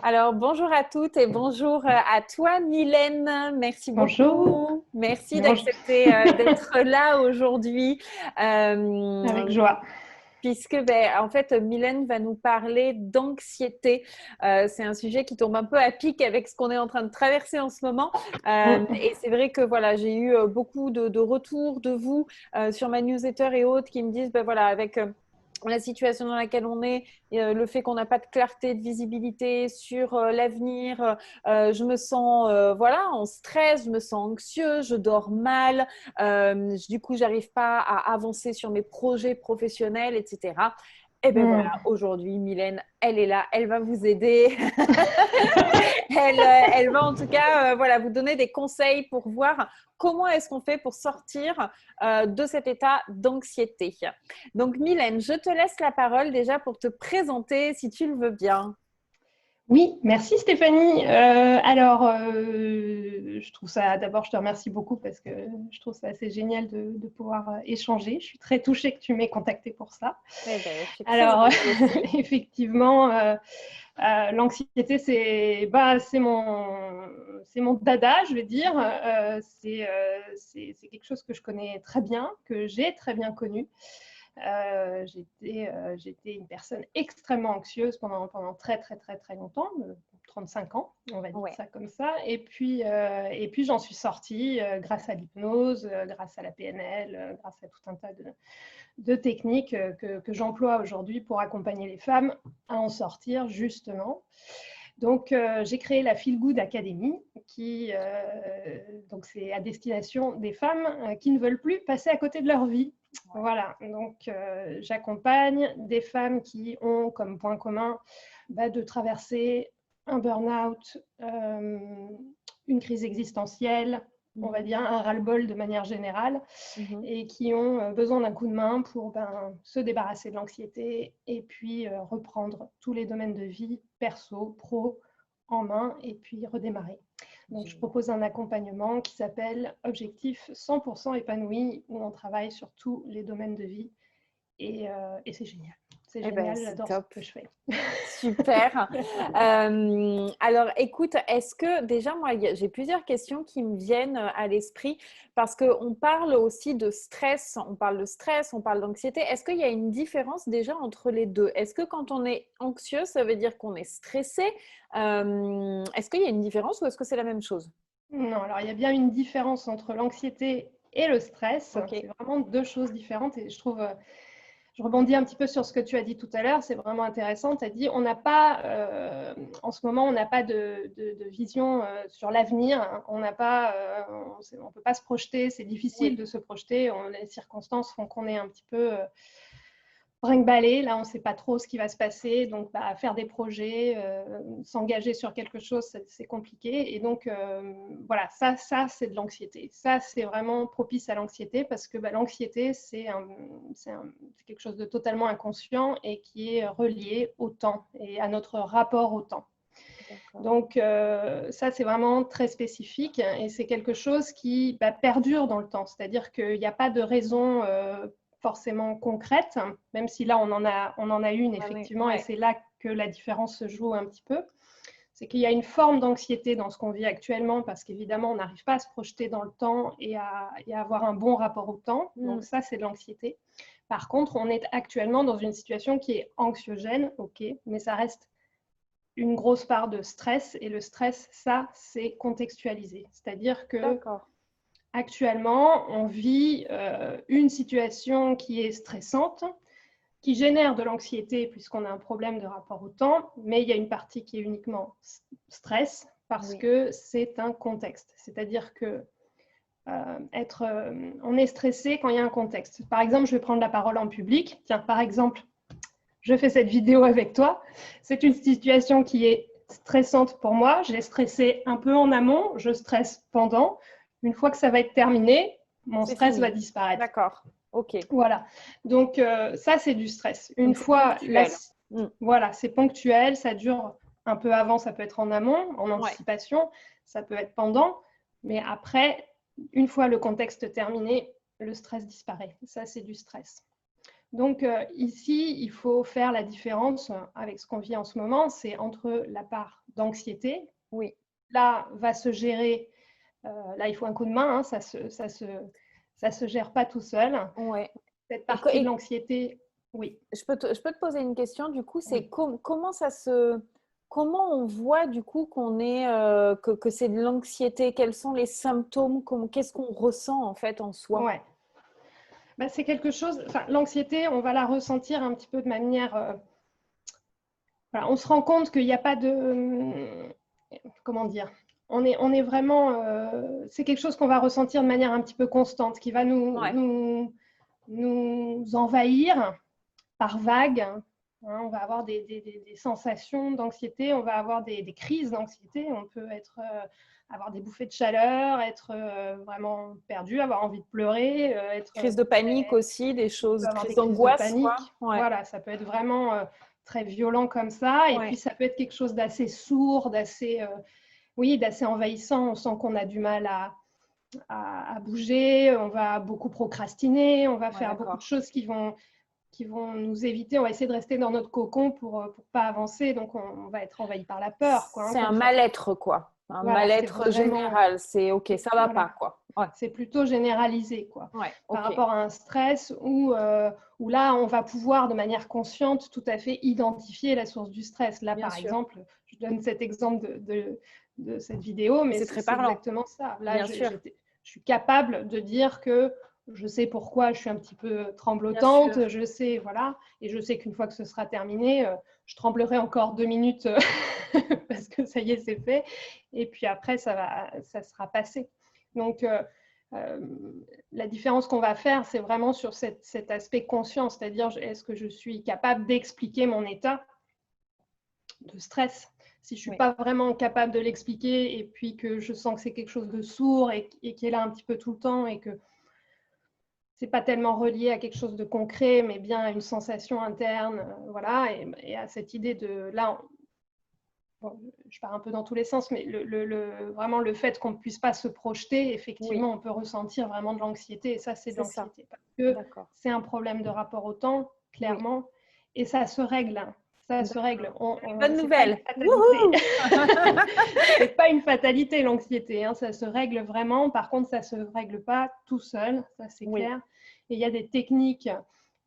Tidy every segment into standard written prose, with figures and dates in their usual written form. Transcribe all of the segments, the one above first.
Alors, bonjour à toutes et bonjour à toi, Mylène. Merci Bonjour. beaucoup. Merci Bonjour. d'accepter d'être là aujourd'hui. Avec Euh, joie. Puisque, ben, en fait, Mylène va nous parler d'anxiété. C'est un sujet qui tombe un peu à pic avec ce qu'on est en train de traverser en ce moment. Et c'est vrai que voilà, j'ai eu beaucoup de retours de vous sur ma newsletter et autres qui me disent, ben voilà, avec la situation dans laquelle on est, le fait qu'on n'a pas de clarté, de visibilité sur l'avenir, je me sens voilà en stress, je me sens anxieuse, je dors mal, du coup j'arrive pas à avancer sur mes projets professionnels, etc. Et ben voilà, aujourd'hui, Mylène, elle est là, elle va vous aider. Elle va en tout cas voilà, vous donner des conseils pour voir comment est-ce qu'on fait pour sortir de cet état d'anxiété. Donc, Mylène, je te laisse la parole déjà pour te présenter si tu le veux bien. Oui, merci Stéphanie. Je trouve ça, d'abord, je te remercie beaucoup parce que je trouve ça assez génial de pouvoir échanger. Je suis très touchée que tu m'aies contactée pour ça. Eh ben, je suis très Alors, heureuse aussi. effectivement, l'anxiété, c'est mon dada, je vais dire. C'est quelque chose que je connais très bien, que j'ai très bien connu. J'étais une personne extrêmement anxieuse pendant très, très, très, très longtemps, 35 ans, on va dire Ouais. ça comme ça. Et puis j'en suis sortie grâce à l'hypnose, grâce à la PNL, grâce à tout un tas de techniques que j'emploie aujourd'hui pour accompagner les femmes à en sortir, justement. Donc, j'ai créé la Feel Good Academy, donc c'est à destination des femmes qui ne veulent plus passer à côté de leur vie. Ouais. Voilà, donc j'accompagne des femmes qui ont comme point commun de traverser un burn-out, une crise existentielle, on va Mhm. dire un ras-le-bol de manière générale, Mhm. et qui ont besoin d'un coup de main pour se débarrasser de l'anxiété et puis reprendre tous les domaines de vie, perso, pro, en main et puis redémarrer. Donc, je Génial. propose un accompagnement qui s'appelle Objectif 100% épanoui, où on travaille sur tous les domaines de vie et c'est génial. C'est Eh ben, génial, c'est j'adore ce top. que je fais. Super. Alors, écoute, est-ce que déjà, moi, j'ai plusieurs questions qui me viennent à l'esprit parce qu'on parle aussi de stress, on parle de stress, on parle d'anxiété. Est-ce qu'il y a une différence déjà entre les deux? Est-ce que quand on est anxieux, ça veut dire qu'on est stressé? Est-ce qu'il y a une différence ou est-ce que c'est la même chose? Non, alors il y a bien une différence entre l'anxiété et le stress. Ok. C'est vraiment deux choses différentes et je trouve je rebondis un petit peu sur ce que tu as dit tout à l'heure, c'est vraiment intéressant. Tu as dit, on n'a pas, en ce moment, on n'a pas de vision sur l'avenir. On n'a pas, on peut pas se projeter, c'est difficile Oui. de se projeter. Les circonstances font qu'on est un petit peu brinque-ballé. Là, on ne sait pas trop ce qui va se passer. Donc, faire des projets, s'engager sur quelque chose, c'est compliqué. Et donc, voilà, ça c'est de l'anxiété. Ça, c'est vraiment propice à l'anxiété parce que l'anxiété, c'est quelque chose de totalement inconscient et qui est relié au temps et à notre rapport au temps. D'accord. Donc, ça, c'est vraiment très spécifique et c'est quelque chose qui perdure dans le temps. C'est-à-dire qu'il n'y a pas de raison forcément concrète, même si là, on en a une, effectivement, et Ouais. c'est là que la différence se joue un petit peu. C'est qu'il y a une forme d'anxiété dans ce qu'on vit actuellement parce qu'évidemment, on n'arrive pas à se projeter dans le temps et à avoir un bon rapport au temps. Donc, Mm. ça, c'est de l'anxiété. Par contre, on est actuellement dans une situation qui est anxiogène, ok, mais ça reste une grosse part de stress. Et le stress, ça, c'est contextualisé. C'est-à-dire que D'accord. actuellement, on vit une situation qui est stressante, qui génère de l'anxiété puisqu'on a un problème de rapport au temps, mais il y a une partie qui est uniquement stress parce Oui. que c'est un contexte. C'est-à-dire que on est stressé quand il y a un contexte. Par exemple, je vais prendre la parole en public. Tiens, par exemple, je fais cette vidéo avec toi. C'est une situation qui est stressante pour moi. J'ai stressé un peu en amont, je stresse pendant. Une fois que ça va être terminé, mon C'est stress va fini. disparaître. D'accord. Ok. Voilà. Donc ça, c'est du stress. Une Donc, c'est fois, ponctuel. Mm. voilà, c'est ponctuel, ça dure un peu avant, ça peut être en amont, en Ouais. anticipation, ça peut être pendant, mais après, une fois le contexte terminé, le stress disparaît. Ça, c'est du stress. Donc, ici, il faut faire la différence avec ce qu'on vit en ce moment, c'est entre la part d'anxiété. Oui. Là, va se gérer, là, il faut un coup de main, hein, ça se gère pas tout seul. Ouais. Cette partie de l'anxiété, oui. Je peux te poser une question, du coup, c'est Oui. comment on voit du coup qu'on est que c'est de l'anxiété? Quels sont les symptômes? Qu'est-ce qu'on ressent en fait en soi? Ouais. Bah, c'est quelque chose, enfin, l'anxiété, on va la ressentir un petit peu de manière. Voilà, on se rend compte qu'il n'y a pas de. Comment dire? On est vraiment. C'est quelque chose qu'on va ressentir de manière un petit peu constante, qui va Ouais. nous envahir par vagues. Hein, on va avoir des sensations d'anxiété, on va avoir des crises d'anxiété, on peut avoir des bouffées de chaleur, être vraiment perdu, avoir envie de pleurer, être Crise de panique aussi, des on peut choses, avoir des crise crises de d'angoisse, quoi. panique. Ouais. Voilà, ça peut être vraiment très violent comme ça. Et Ouais. puis, ça peut être quelque chose d'assez sourd, d'assez envahissant. On sent qu'on a du mal à bouger, on va beaucoup procrastiner, on va faire beaucoup de D'accord. choses qui vont nous éviter. On va essayer de rester dans notre cocon pour pas avancer. Donc, on va être envahi par la peur, quoi, hein, C'est un concrètement. mal-être, quoi. Un Voilà, c'est mal-être vraiment. général. C'est OK, ça va Voilà. pas, quoi. Ouais. C'est plutôt généralisé, quoi, Ouais, par OK. rapport à un stress où là, on va pouvoir de manière consciente tout à fait identifier la source du stress. Là, Bien par sûr. exemple, je donne cet exemple de cette vidéo, mais C'est très c'est parlant. exactement ça. Là, Bien sûr. je suis capable de dire que je sais pourquoi je suis un petit peu Bien sûr. tremblotante, je sais, voilà, et je sais qu'une fois que ce sera terminé, je tremblerai encore 2 minutes parce que ça y est, c'est fait, et puis après, ça sera passé. Donc, euh, la différence qu'on va faire, c'est vraiment sur cet aspect conscient, c'est-à-dire est-ce que je suis capable d'expliquer mon état de stress. Si je ne suis pas vraiment capable de l'expliquer et puis que je sens que c'est quelque chose de sourd et qui est là un petit peu tout le temps et que c'est pas tellement relié à quelque chose de concret, mais bien à une sensation interne, voilà, et à cette idée de là, bon, je pars un peu dans tous les sens, mais vraiment le fait qu'on ne puisse pas se projeter, effectivement, on peut ressentir vraiment de l'anxiété, et ça, c'est de l'anxiété. Parce que c'est un problème de rapport au temps, clairement, et ça se règle. Ça se règle. Bonne C'est pas une nouvelle. fatalité. C'est pas une fatalité, l'anxiété. Hein, ça se règle vraiment. Par contre, ça ne se règle pas tout seul, ça c'est clair. Et il y a des techniques.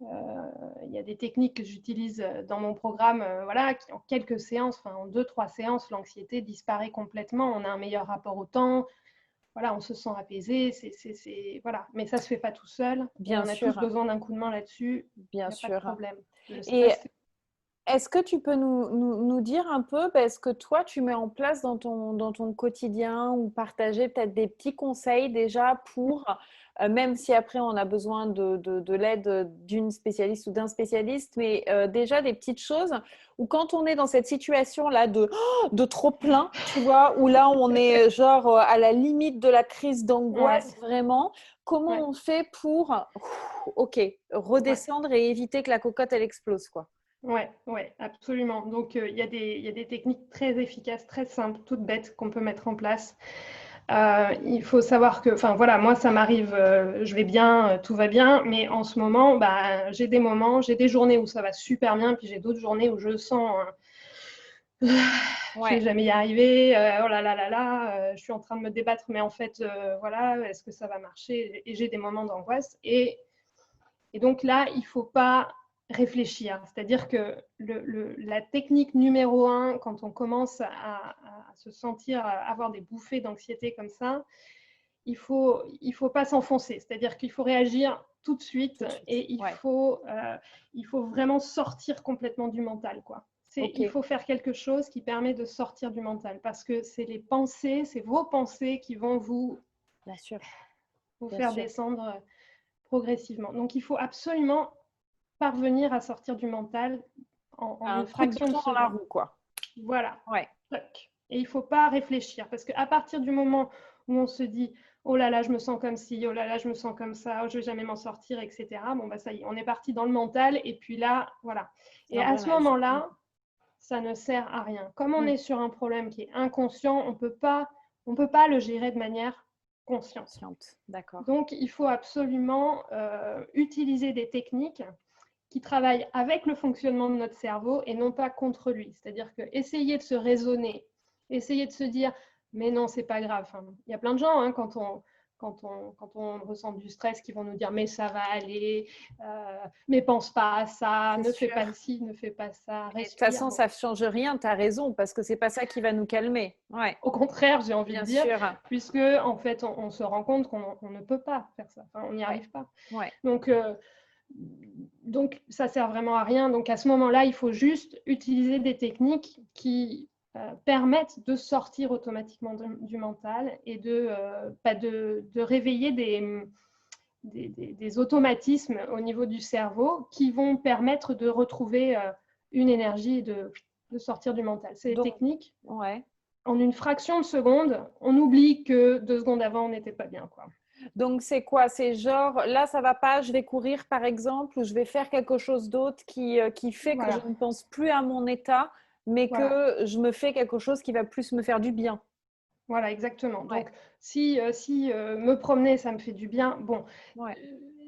Il y a des techniques que j'utilise dans mon programme, voilà, qui en quelques séances, enfin en 2-3 séances, l'anxiété disparaît complètement. On a un meilleur rapport au temps, voilà, on se sent apaisé, voilà. Mais ça ne se fait pas tout seul. Bien On a tous sûr. besoin d'un coup de main là-dessus. Bien Il n'y a pas de sûr. problème. Le Et stress, est-ce que tu peux nous dire un peu ce que toi, tu mets en place dans ton quotidien ou partager peut-être des petits conseils déjà pour, même si après on a besoin de l'aide d'une spécialiste ou d'un spécialiste, mais déjà des petites choses où quand on est dans cette situation-là de trop plein, tu vois, où là on est genre à la limite de la crise d'angoisse vraiment, comment on fait pour, OK, redescendre et éviter que la cocotte elle explose, quoi. Oui, absolument. Donc, il y a des techniques très efficaces, très simples, toutes bêtes qu'on peut mettre en place. Il faut savoir que, enfin voilà, moi ça m'arrive, je vais bien, tout va bien, mais en ce moment, bah, j'ai des moments, j'ai des journées où ça va super bien, puis j'ai d'autres journées où je sens, je vais jamais y arriver, oh là là là là, je suis en train de me débattre, mais en fait, voilà, est-ce que ça va marcher? Et j'ai des moments d'angoisse. Et donc là, il ne faut pas réfléchir. C'est-à-dire que la technique numéro 1, quand on commence à se sentir avoir des bouffées d'anxiété comme ça, il faut pas s'enfoncer. C'est-à-dire qu'il faut réagir tout de suite, et il faut vraiment sortir complètement du mental, quoi. Il faut faire quelque chose qui permet de sortir du mental, parce que c'est les pensées, c'est vos pensées qui vont vous faire descendre progressivement. Donc, il faut absolument parvenir à sortir du mental en Un une coup de fraction de bâton dans la seconde. roue, quoi. Voilà. Et il ne faut pas réfléchir, parce qu'à partir du moment où on se dit « Oh là là, je me sens comme ci, oh là là, je me sens comme ça, oh, je ne vais jamais m'en sortir, etc. » Bon, bah ça y est, on est parti dans le mental, et puis là, voilà. Et à ce moment-là, ça ne sert à rien. Comme on est sur un problème qui est inconscient, on peut pas le gérer de manière consciente. D'accord. Donc, il faut absolument utiliser des techniques qui travaille avec le fonctionnement de notre cerveau et non pas contre lui. C'est-à-dire que essayer de se raisonner, essayer de se dire mais non, c'est pas grave. Enfin, il y a plein de gens hein, quand on ressent du stress qui vont nous dire mais ça va aller, mais pense pas à ça, ne fais pas ci, ne fais pas ça, Et de toute respire. façon, ça ne change rien, tu as raison, parce que c'est pas ça qui va nous calmer. Ouais. Au contraire, j'ai envie de dire, sûr. puisque en fait, on se rend compte qu'on ne peut pas faire ça. Enfin, on n'y arrive pas. Ouais. Donc, ça sert vraiment à rien. Donc, à ce moment-là, il faut juste utiliser des techniques qui permettent de sortir automatiquement du mental et de réveiller des automatismes au niveau du cerveau qui vont permettre de retrouver une énergie et de sortir du mental. C'est des techniques. Ouais. En une fraction de seconde, on oublie que 2 secondes avant, on n'était pas bien, quoi. Donc, c'est quoi? C'est genre, là, ça va pas, je vais courir, par exemple, ou je vais faire quelque chose d'autre qui fait que je ne pense plus à mon état, mais que je me fais quelque chose qui va plus me faire du bien. Voilà, exactement. Donc, si me promener, ça me fait du bien, bon,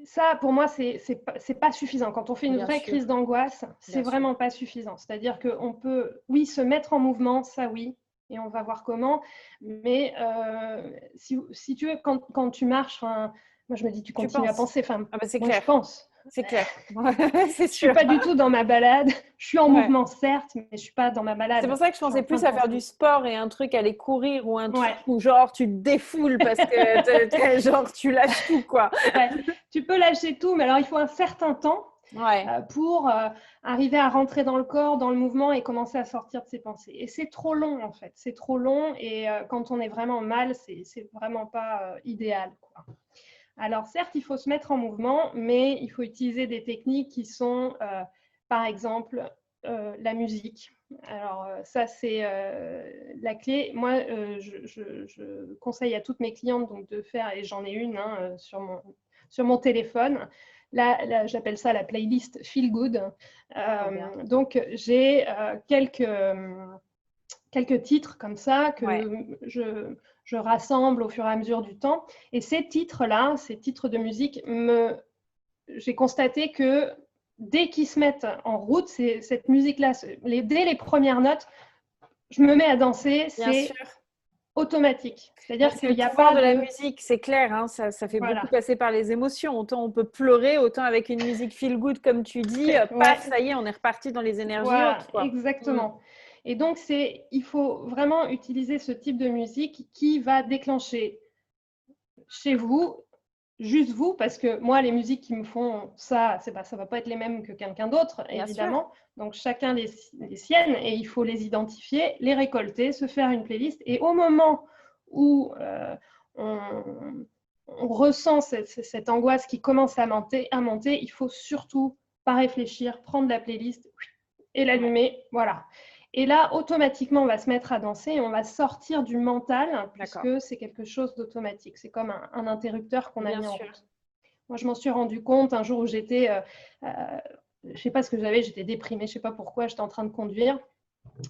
ça, pour moi, c'est pas suffisant. Quand on fait une vraie crise d'angoisse, c'est vraiment pas suffisant. C'est-à-dire qu'on peut, oui, se mettre en mouvement, ça oui, et on va voir comment. Mais si tu veux, quand tu marches, moi je me dis, tu continues à penser. Enfin, c'est moi, clair. je pense. C'est clair. Je suis pas du tout dans ma balade. Je suis en mouvement, certes, mais je suis pas dans ma balade. C'est pour ça que je pensais plus à faire du sport et un truc, aller courir ou un truc où genre tu te défoules parce que genre tu lâches tout, quoi. Tu peux lâcher tout, mais alors il faut un certain temps. Pour arriver à rentrer dans le corps, dans le mouvement et commencer à sortir de ses pensées. Et c'est trop long, en fait. C'est trop long et quand on est vraiment mal, c'est vraiment pas idéal, quoi. Alors, certes, il faut se mettre en mouvement, mais il faut utiliser des techniques qui sont, par exemple, la musique. Alors, ça, c'est la clé. Moi, je conseille à toutes mes clientes donc, de faire, et j'en ai une hein, sur mon téléphone. Là, j'appelle ça la playlist Feel Good. Donc, j'ai quelques titres comme ça que je rassemble au fur et à mesure du temps. Et ces titres-là, ces titres de musique, j'ai constaté que dès qu'ils se mettent en route, cette musique-là, dès les premières notes, je me mets à danser. C'est automatique. C'est-à-dire qu'il n'y a pas de la musique, c'est clair, hein, ça fait beaucoup passer par les émotions. Autant on peut pleurer, autant avec une musique feel good, comme tu dis, paf, ça y est, on est reparti dans les énergies hautes, quoi. Exactement. Et donc, il faut vraiment utiliser ce type de musique qui va déclencher chez vous, juste vous, parce que moi, les musiques qui me font ça, ça ne va pas être les mêmes que quelqu'un d'autre, évidemment. Donc, chacun les siennes et il faut les identifier, les récolter, se faire une playlist. Et au moment où on ressent cette angoisse qui commence à monter, il faut surtout pas réfléchir, prendre la playlist et l'allumer. Voilà. Et là, automatiquement, on va se mettre à danser et on va sortir du mental puisque c'est quelque chose d'automatique. C'est comme un interrupteur qu'on a mis en route. Moi, je m'en suis rendu compte un jour où j'étais, je ne sais pas ce que j'avais, j'étais déprimée, je ne sais pas pourquoi, j'étais en train de conduire.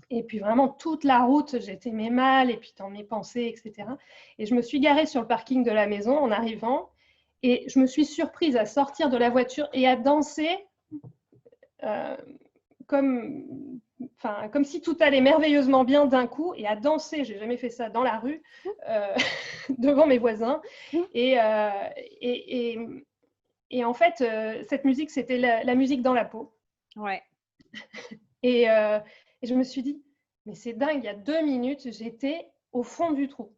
Et puis vraiment, toute la route, j'étais mal et puis dans mes pensées, etc. Et je me suis garée sur le parking de la maison en arrivant et je me suis surprise à sortir de la voiture et à danser comme si tout allait merveilleusement bien d'un coup et à danser, j'ai jamais fait ça dans la rue, devant mes voisins. Et en fait, cette musique, c'était la musique dans la peau. Et je me suis dit, mais c'est dingue, il y a 2 minutes, j'étais au fond du trou.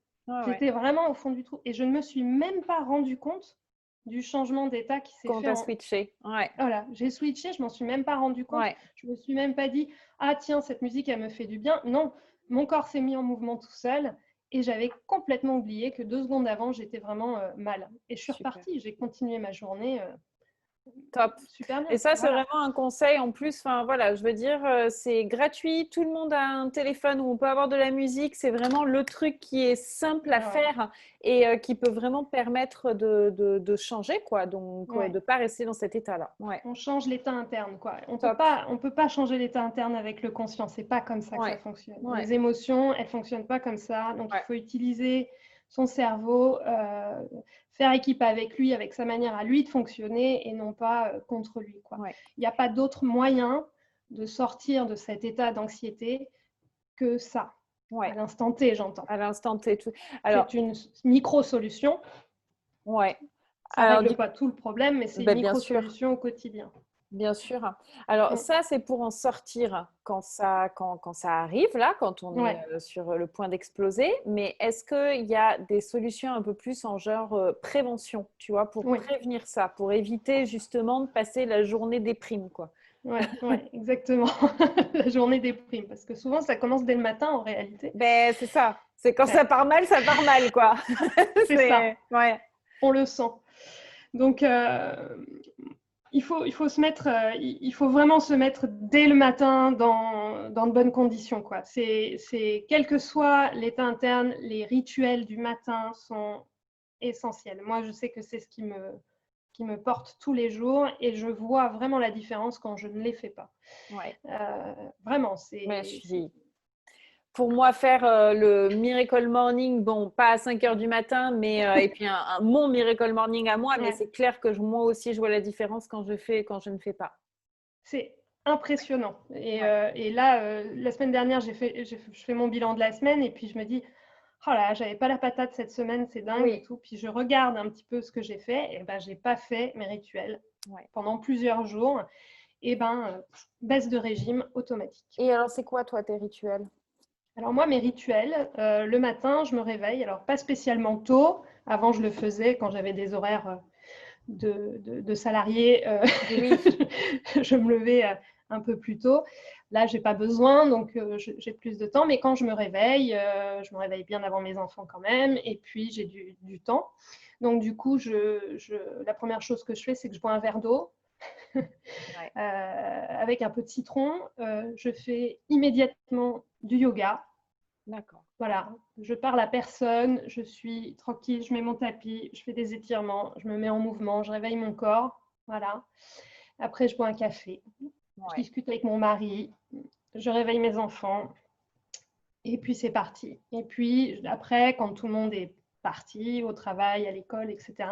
J'étais vraiment au fond du trou. Et je ne me suis même pas rendu compte du changement d'état qui s'est fait. Quand tu as switché. Voilà, j'ai switché, je m'en suis même pas rendu compte. Je me suis même pas dit, ah tiens, cette musique, elle me fait du bien. Non, mon corps s'est mis en mouvement tout seul et j'avais complètement oublié que 2 secondes avant, j'étais vraiment mal. Et je suis repartie, j'ai continué ma journée. Top. Super bien. Et ça, c'est vraiment un conseil en plus. Enfin, voilà, je veux dire, c'est gratuit. Tout le monde a un téléphone où on peut avoir de la musique. C'est vraiment le truc qui est simple à faire et qui peut vraiment permettre de changer, quoi. Donc, de ne pas rester dans cet état-là. On change l'état interne, quoi. On peut pas changer l'état interne avec le conscient. C'est pas comme ça que ça fonctionne. Les émotions, elles fonctionnent pas comme ça. Donc, il faut utiliser son cerveau, faire équipe avec lui, avec sa manière à lui de fonctionner et non pas contre lui, quoi. Ouais. Il n'y a pas d'autre moyen de sortir de cet état d'anxiété que ça. Ouais. À l'instant T, j'entends. À l'instant T. Alors, c'est une micro-solution. ouais. Ça ne règle pas tout le problème, mais c'est une bien sûr. micro-solution au quotidien. Bien sûr. Alors, ça, c'est pour en sortir quand ça arrive, là, quand on est sur le point d'exploser. Mais est-ce qu'il y a des solutions un peu plus en genre prévention, tu vois, pour prévenir ça, pour éviter justement de passer la journée déprime, quoi? Ouais, exactement. La journée déprime. Parce que souvent, ça commence dès le matin, en réalité. Ben, c'est ça. C'est quand ça part mal, quoi. C'est ça. Ouais. On le sent. Donc, il faut vraiment se mettre dès le matin dans de bonnes conditions, quoi. Quel que soit l'état interne, les rituels du matin sont essentiels. Moi, je sais que c'est ce qui me porte tous les jours et je vois vraiment la différence quand je ne les fais pas. Ouais. Vraiment, pour moi, faire le Miracle Morning, bon, pas à 5 heures du matin, mais et puis mon Miracle Morning à moi, mais c'est clair que moi aussi, je vois la différence quand je ne fais pas. C'est impressionnant. Et là, la semaine dernière, je fais mon bilan de la semaine et puis je me dis, oh là, j'avais pas la patate cette semaine, c'est dingue et tout. Puis je regarde un petit peu ce que j'ai fait, et ben j'ai pas fait mes rituels pendant plusieurs jours. Et ben baisse de régime automatique. Et alors, c'est quoi toi tes rituels? Alors moi, mes rituels, le matin, je me réveille. Alors pas spécialement tôt. Avant, je le faisais quand j'avais des horaires de salarié. Je me levais un peu plus tôt. Là, j'ai pas besoin, donc j'ai plus de temps. Mais quand je me réveille bien avant mes enfants quand même. Et puis, j'ai du temps. Donc, du coup, la première chose que je fais, c'est que je bois un verre d'eau avec un peu de citron. Je fais immédiatement du yoga. D'accord. Voilà, je parle à personne, je suis tranquille, je mets mon tapis, je fais des étirements, je me mets en mouvement, je réveille mon corps. Voilà. Après, je bois un café. Je discute avec mon mari, je réveille mes enfants. Et puis, c'est parti. Et puis, après, quand tout le monde est parti, au travail, à l'école, etc.,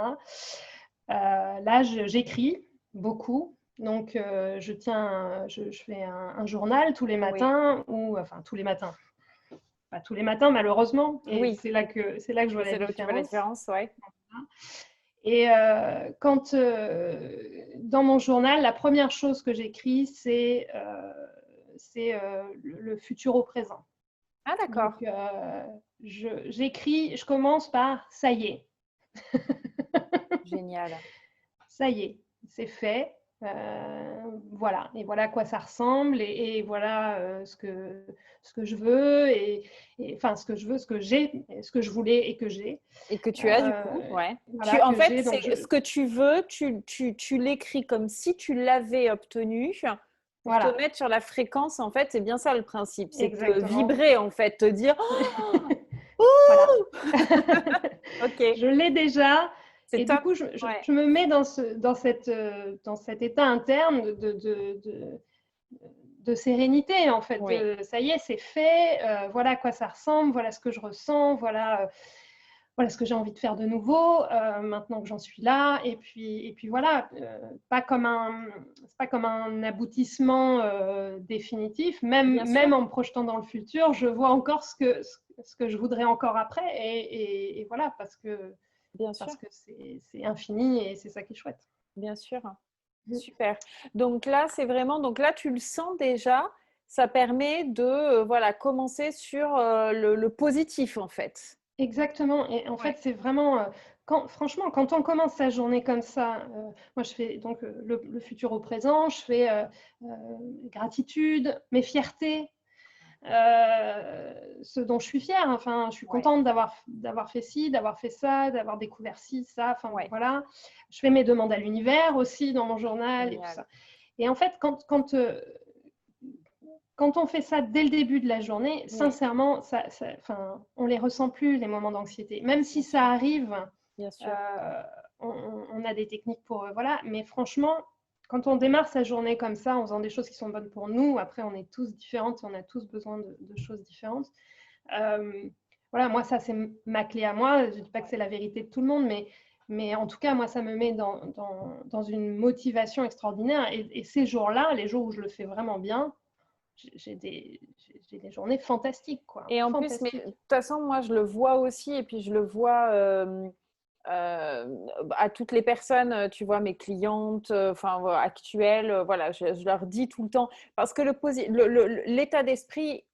là, j'écris beaucoup. Donc, je fais un journal tous les matins, enfin, tous les matins. Pas tous les matins, malheureusement. Et c'est là que je vois la différence. Et quand dans mon journal, la première chose que j'écris, c'est le futur au présent. Ah, d'accord. Donc, j'écris, je commence par ça y est. Génial. Ça y est, c'est fait. Voilà, et voilà à quoi ça ressemble, et voilà ce que je veux, enfin ce que je veux, ce que j'ai, ce que je voulais et que j'ai. Et que tu as du coup, ouais. Voilà, En fait, ce que tu veux, tu l'écris comme si tu l'avais obtenu pour te mettre sur la fréquence. En fait, c'est bien ça le principe, c'est que vibrer, en fait, te dire voilà. Ok. Je l'ai déjà. Et top. Du coup, je me mets dans cet état interne de sérénité, en fait. Ça y est, c'est fait. Voilà à quoi ça ressemble. Voilà ce que je ressens. Voilà ce que j'ai envie de faire de nouveau. Maintenant que j'en suis là. Et puis voilà. Pas comme un aboutissement définitif. Même en me projetant dans le futur, je vois encore ce que je voudrais encore après. Et voilà, parce que c'est infini et c'est ça qui est chouette. Bien sûr. Super. Donc là, tu le sens déjà, ça permet de commencer sur le positif en fait. Exactement. Et en fait, c'est vraiment, franchement, quand on commence sa journée comme ça, moi je fais donc le futur au présent, je fais gratitude, mes fiertés, ce dont je suis fière. Enfin, je suis contente d'avoir fait ci, d'avoir fait ça, d'avoir découvert ci, ça. Enfin, voilà. Je fais mes demandes à l'univers aussi dans mon journal et tout ça. Et en fait, quand on fait ça dès le début de la journée, sincèrement, on ne les ressent plus, les moments d'anxiété. Même si ça arrive, on a des techniques pour... voilà. Mais franchement, quand on démarre sa journée comme ça, en faisant des choses qui sont bonnes pour nous, après, on est tous différentes, on a tous besoin de choses différentes. voilà, moi, ça, c'est ma clé à moi. Je ne dis pas que c'est la vérité de tout le monde, mais en tout cas, moi, ça me met dans une motivation extraordinaire. Et ces jours-là, les jours où je le fais vraiment bien, j'ai des journées fantastiques, quoi. Et en plus, mais de Fantastiques. toute façon, moi, je le vois aussi, et puis je le vois à toutes les personnes, tu vois, mes clientes, enfin, actuelles, voilà, je leur dis tout le temps, parce que l'état d'esprit,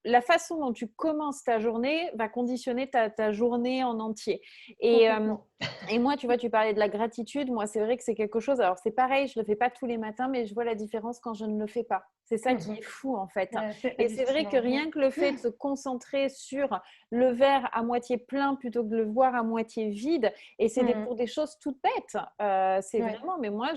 la façon dont tu commences ta journée va conditionner ta journée en entier. Complètement. Et moi, tu vois, tu parlais de la gratitude. Moi, c'est vrai que c'est quelque chose. Alors, c'est pareil, je ne le fais pas tous les matins, mais je vois la différence quand je ne le fais pas. C'est ça qui est fou, en fait. Ouais, c'est Et c'est vrai que hallucinant. rien que le fait de se concentrer sur le verre à moitié plein plutôt que de le voir à moitié vide, et c'est pour des choses toutes bêtes. C'est Ouais. vraiment, mais moi,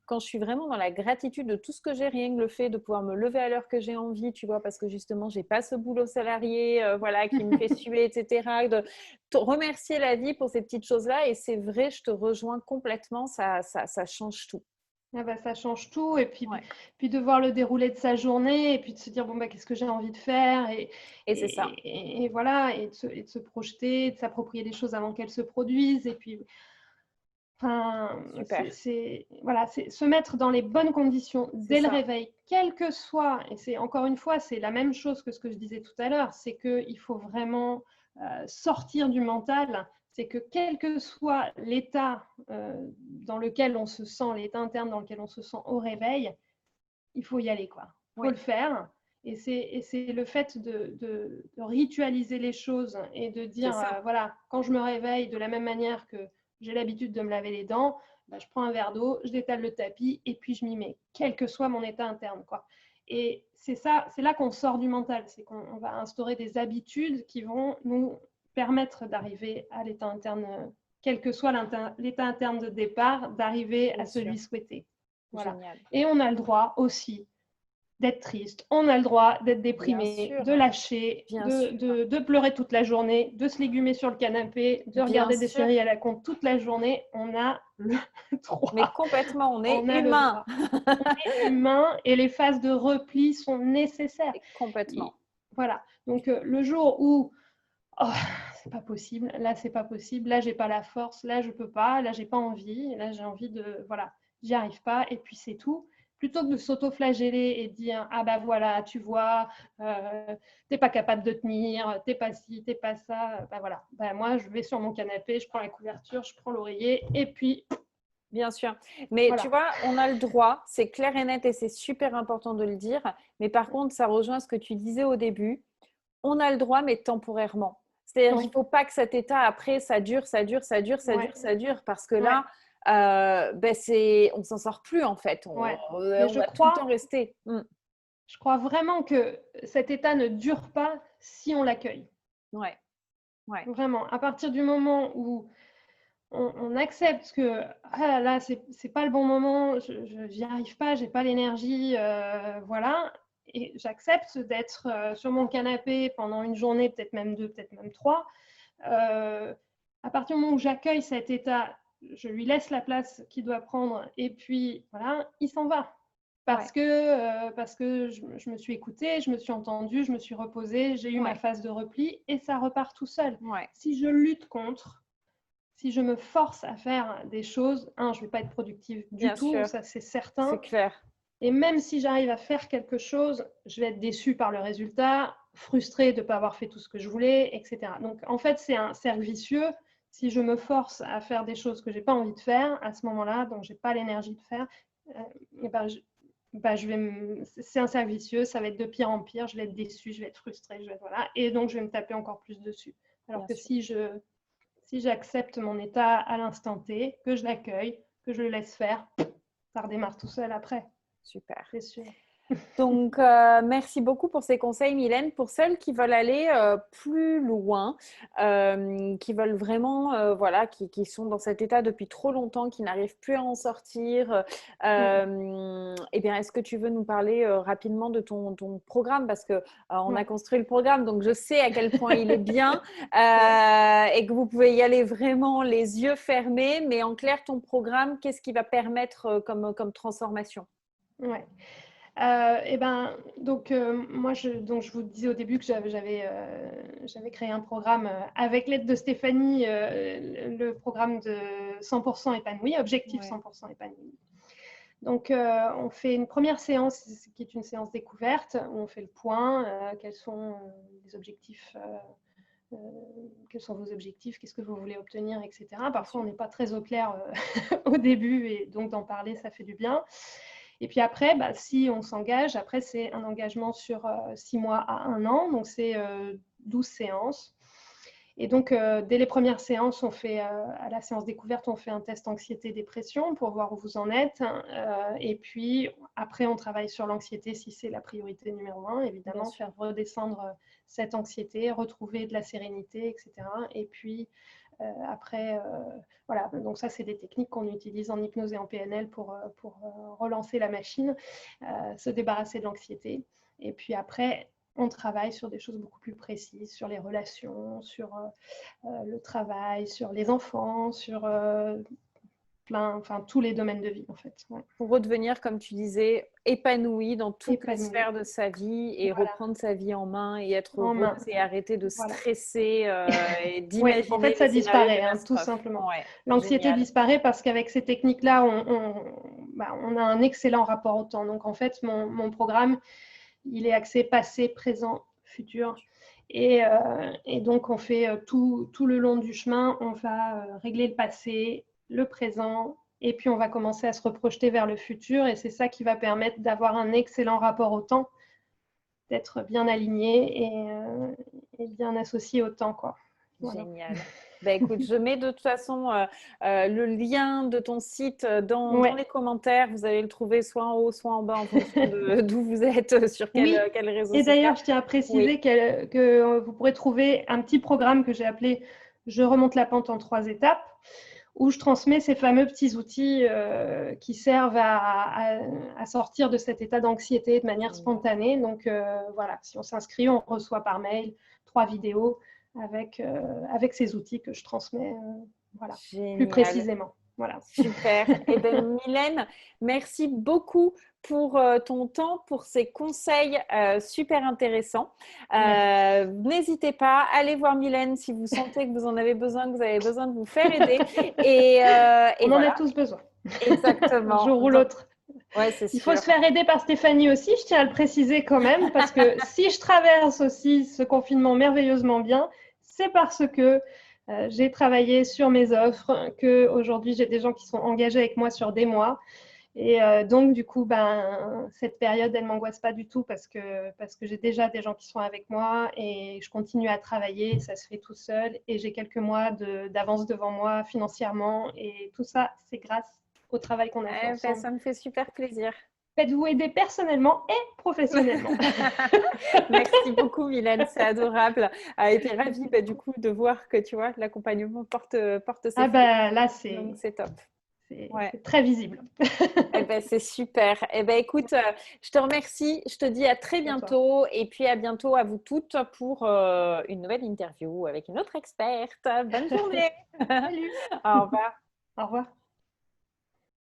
quand je suis vraiment dans la gratitude de tout ce que j'ai, rien que le fait de pouvoir me lever à l'heure que j'ai envie, tu vois, parce que justement, j'ai pas ce boulot salarié, voilà, qui me fait suer, etc. De remercier la vie pour ces petites choses-là. Et c'est vrai, je te rejoins complètement, ça change tout. Ah bah, ça change tout. Et puis, Ouais. puis de voir le déroulé de sa journée et puis de se dire, bon, bah, qu'est-ce que j'ai envie de faire Et c'est ça. et voilà, et de se projeter, de s'approprier les choses avant qu'elles se produisent. Et puis, enfin, Super. voilà, c'est se mettre dans les bonnes conditions C'est dès le ça. réveil, quel que soit, et c'est encore une fois, c'est la même chose que ce que je disais tout à l'heure, c'est qu'il faut vraiment sortir du mental, c'est que quel que soit l'état dans lequel on se sent, l'état interne dans lequel on se sent au réveil, il faut y aller, quoi. Il faut Oui, le faire. Et c'est le fait de ritualiser les choses et de c'est dire, ça. voilà, quand je me réveille, de la même manière que j'ai l'habitude de me laver les dents, bah, je prends un verre d'eau, je détale le tapis et puis je m'y mets, quel que soit mon état interne, quoi. Et c'est ça, c'est là qu'on sort du mental, c'est qu'on va instaurer des habitudes qui vont nous permettre d'arriver à l'état interne, quel que soit l'état interne de départ, d'arriver à Bien sûr. celui souhaité. Voilà. Génial. Et on a le droit aussi d'être triste, on a le droit d'être Bien déprimé, de sûr. lâcher, Bien sûr. de pleurer toute la journée, de se légumer sur le canapé, de Bien regarder des sûr. séries à la con toute la journée. On a le Mais droit. complètement, on est On a le humain. droit. On est humain et les phases de repli sont nécessaires. Et complètement. Voilà. Donc, le jour où oh, c'est pas possible, là c'est pas possible, là j'ai pas la force, là je peux pas, là j'ai pas envie, là j'ai envie de voilà, j'y arrive pas et puis c'est tout. Plutôt que de s'auto-flageller et de dire ah bah voilà, tu vois, t'es pas capable de tenir, t'es pas ci, t'es pas ça, bah voilà, bah moi je vais sur mon canapé, je prends la couverture, je prends l'oreiller et puis Bien sûr. Mais tu voilà. vois, on a le droit, c'est clair et net et c'est super important de le dire. Mais par contre, ça rejoint ce que tu disais au début. On a le droit, mais temporairement. C'est-à-dire qu'il Oui, ne faut pas que cet état, après, ça dure, ça dure, ça dure, ça dure, ouais, ça dure. Parce que ouais, là, ben on ne s'en sort plus, en fait. ouais. Mais On va tout le temps rester. je crois vraiment que cet état ne dure pas si on l'accueille. Ouais, ouais, Vraiment, à partir du moment où on accepte que ah là, c'est pas le bon moment, j'y arrive pas, j'ai pas l'énergie, voilà. Et j'accepte d'être sur mon canapé pendant une journée, peut-être même deux, peut-être même trois. À partir du moment où j'accueille cet état, je lui laisse la place qu'il doit prendre et puis voilà, il s'en va. ouais, Parce que je me suis écoutée, je me suis entendue, je me suis reposée, j'ai eu ma ouais, phase de repli et ça repart tout seul. ouais. Si je lutte contre, si je me force à faire des choses, je ne vais pas être productive du Bien tout, sûr, ça c'est c'est certain. clair. Et même si j'arrive à faire quelque chose, je vais être déçue par le résultat, frustrée de ne pas avoir fait tout ce que je voulais, etc. Donc en fait, c'est un cercle vicieux. Si je me force à faire des choses que je n'ai pas envie de faire à ce moment-là, donc je n'ai pas l'énergie de faire, et ben, c'est un cercle vicieux, ça va être de pire en pire, je vais être déçue, je vais être frustrée, voilà, et donc je vais me taper encore plus dessus. Alors Bien que sûr. si j'accepte mon état à l'instant T, que je l'accueille, que je le laisse faire, ça redémarre tout seul après, Super. c'est sûr. Donc, merci beaucoup pour ces conseils, Mylène. Pour celles qui veulent aller plus loin, qui veulent vraiment, voilà, qui sont dans cet état depuis trop longtemps, qui n'arrivent plus à en sortir, eh bien, est-ce que tu veux nous parler rapidement de ton programme? Parce que on a Ouais. construit le programme, donc je sais à quel point il est bien Ouais. et que vous pouvez y aller vraiment les yeux fermés. Mais en clair, ton programme, qu'est-ce qui va permettre comme transformation? Ouais. Moi, je vous disais au début que j'avais créé un programme avec l'aide de Stéphanie, le programme de 100% épanoui, objectif 100% épanoui. Donc, on fait une première séance qui est une séance découverte où on fait le point, quels sont les objectifs, quels sont vos objectifs, qu'est-ce que vous voulez obtenir, etc. Parfois, on n'est pas très au clair au début et donc d'en parler, ça fait du bien. Et puis après, si on s'engage, après c'est un engagement sur 6 mois à 1 an, donc c'est 12 séances. Et donc, dès les premières séances, on fait, à la séance découverte, on fait un test anxiété-dépression pour voir où vous en êtes. Et puis, après, on travaille sur l'anxiété si c'est la priorité numéro 1, évidemment, faire redescendre cette anxiété, retrouver de la sérénité, etc. Et puis, après, voilà, donc ça, c'est des techniques qu'on utilise en hypnose et en PNL pour relancer la machine, se débarrasser de l'anxiété. Et puis après, on travaille sur des choses beaucoup plus précises, sur les relations, sur le travail, sur les enfants, sur tous les domaines de vie en fait. Ouais. Pour redevenir, comme tu disais, épanoui dans toutes les sphères de sa vie et reprendre sa vie en main et être heureuse et arrêter de stresser et d'imaginer. En fait, ça disparaît, tout simplement. L'anxiété disparaît parce qu'avec ces techniques-là, on a un excellent rapport au temps. Donc en fait, mon programme, il est axé passé, présent, futur. Et donc, on fait tout le long du chemin, on va régler le passé, le présent, et puis on va commencer à se reprojeter vers le futur. Et c'est ça qui va permettre d'avoir un excellent rapport au temps, d'être bien aligné et bien associé au temps, quoi. Voilà. Génial. Écoute, je mets de toute façon le lien de ton site dans les commentaires. Vous allez le trouver soit en haut, soit en bas en fonction d'où vous êtes, sur quel réseau social. Et d'ailleurs, je tiens à préciser que vous pourrez trouver un petit programme que j'ai appelé « Je remonte la pente en 3 étapes » où je transmets ces fameux petits outils qui servent à sortir de cet état d'anxiété de manière spontanée. Donc voilà, si on s'inscrit, on reçoit par mail 3 vidéos avec ces outils que je transmets plus précisément. Voilà. Super. Mylène, merci beaucoup pour ton temps, pour ces conseils super intéressants. N'hésitez pas, allez voir Mylène si vous sentez que vous en avez besoin, que vous avez besoin de vous faire aider. On en a tous besoin. Exactement. Un jour ou l'autre. Ouais, c'est sûr. Il faut se faire aider par Stéphanie aussi, je tiens à le préciser quand même, parce que si je traverse aussi ce confinement merveilleusement bien, c'est parce que j'ai travaillé sur mes offres, qu'aujourd'hui j'ai des gens qui sont engagés avec moi sur des mois. Et donc, du coup, cette période, elle ne m'angoisse pas du tout parce que j'ai déjà des gens qui sont avec moi et je continue à travailler, ça se fait tout seul et j'ai quelques mois d'avance devant moi financièrement et tout ça, c'est grâce au travail qu'on a fait ensemble. Ça me fait super plaisir. Faites-vous aider personnellement et professionnellement. Merci beaucoup, Mylène, c'est adorable. Et puis ravie du coup de voir que tu vois l'accompagnement porte ses fruits. Là, donc c'est top. C'est très visible. C'est super. Écoute, je te remercie. Je te dis à très bientôt. Et puis à bientôt à vous toutes pour une nouvelle interview avec une autre experte. Bonne journée. Salut. Au revoir. Au revoir.